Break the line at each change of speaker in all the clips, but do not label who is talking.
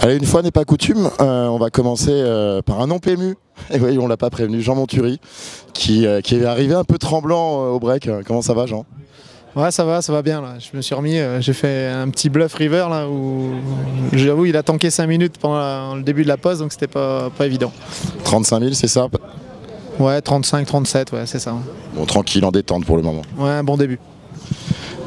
Allez, une fois n'est pas coutume, on va commencer par un non PMU. Et oui, on l'a pas prévenu, Jean Montury, qui est arrivé un peu tremblant au break. Comment ça va, Jean?
Ouais, ça va bien là. Je me suis remis, j'ai fait un petit bluff river là où j'avoue il a tanké 5 minutes pendant le début de la pause, donc c'était pas évident.
35 000, c'est ça?
Ouais, 35, 37, ouais, c'est ça.
Bon, tranquille, en détente pour le moment.
Ouais, un bon début.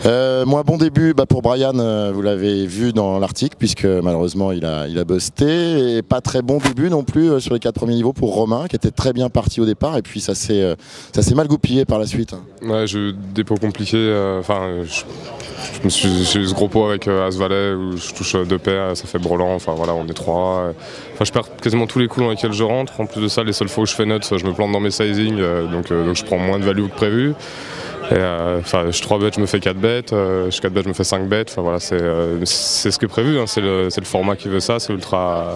Moi, bon début pour Brian, vous l'avez vu dans l'article, puisque malheureusement il a busté. Et pas très bon début non plus sur les 4 premiers niveaux pour Romain, qui était très bien parti au départ, et puis ça s'est mal goupillé par la suite.
Ouais, j'ai eu des pots compliqués. J'ai eu ce gros pot avec As-Valet où je touche 2 paires, ça fait brelan, enfin voilà, on est 3. Je perds quasiment tous les coups dans lesquels je rentre. En plus de ça, les seules fois où je fais nuts, je me plante dans mes sizing, donc je prends moins de value que prévu. Et, je 3 bêtes, je me fais 4 bêtes, je 4 bêtes, je me fais 5 bêtes. Enfin, voilà, c'est ce qui est prévu, hein. C'est le format qui veut ça, c'est ultra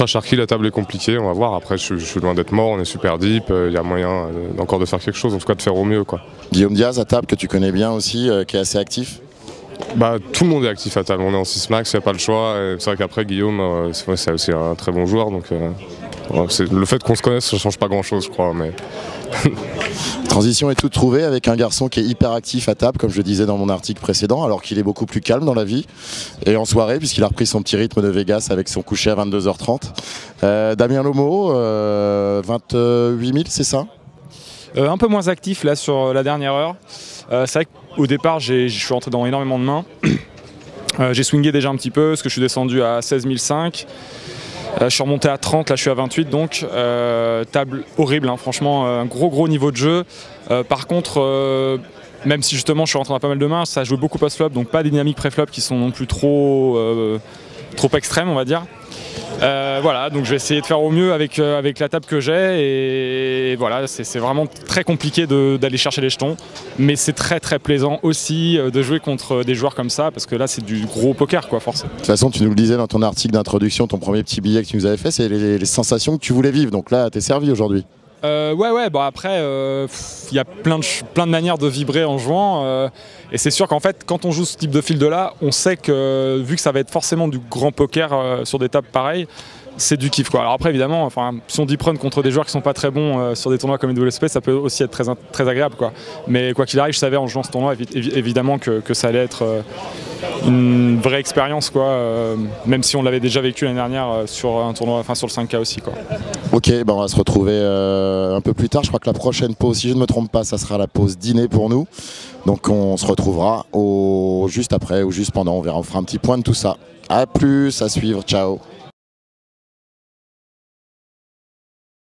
sharky, la table est compliquée, on va voir. Après, je suis loin d'être mort, on est super deep, il y a moyen encore de faire quelque chose, en tout cas de faire au mieux, quoi.
Guillaume Diaz à table, que tu connais bien aussi, qui est assez actif.
Tout le monde est actif à table, on est en 6 max, il n'y a pas le choix. C'est vrai qu'après, Guillaume, c'est aussi un très bon joueur, donc le fait qu'on se connaisse, ça ne change pas grand-chose, je crois. Mais...
Transition est toute trouvée avec un garçon qui est hyper actif à table, comme je le disais dans mon article précédent, alors qu'il est beaucoup plus calme dans la vie et en soirée, puisqu'il a repris son petit rythme de Vegas avec son coucher à 22h30. Damien Lomo, 28 000, c'est ça?
Un peu moins actif là sur la dernière heure. C'est vrai qu'au départ, je suis rentré dans énormément de mains. J'ai swingé déjà un petit peu, parce que je suis descendu à 16 500. Je suis remonté à 30, là je suis à 28, donc table horrible, hein, franchement, un gros niveau de jeu. Par contre, même si justement je suis rentré dans pas mal de mains, ça joue beaucoup post-flop, donc pas des dynamiques pré-flop qui sont non plus trop extrêmes, on va dire. Voilà, donc je vais essayer de faire au mieux avec la table que j'ai, et voilà, c'est vraiment très compliqué d'aller chercher les jetons, mais c'est très plaisant aussi de jouer contre des joueurs comme ça, parce que là c'est du gros poker, quoi, forcément.
De toute façon, tu nous le disais dans ton article d'introduction, ton premier petit billet que tu nous avais fait, c'est les sensations que tu voulais vivre, donc là t'es servi aujourd'hui.
Ouais, après, il y a plein de manières de vibrer en jouant, et c'est sûr qu'en fait, quand on joue ce type de field là, on sait que, vu que ça va être forcément du grand poker sur des tables pareilles, c'est du kiff, quoi. Alors après, évidemment, si on dit prune contre des joueurs qui sont pas très bons sur des tournois comme les WSOP, ça peut aussi être très agréable, quoi. Mais quoi qu'il arrive, je savais en jouant ce tournoi évidemment que ça allait être une vraie expérience, quoi. Même si on l'avait déjà vécu l'année dernière sur un tournoi, sur le 5K aussi, quoi.
Ok, on va se retrouver un peu plus tard. Je crois que la prochaine pause, si je ne me trompe pas, ça sera la pause dîner pour nous. Donc on se retrouvera juste après ou juste pendant, on verra, on fera un petit point de tout ça. A plus, à suivre, ciao.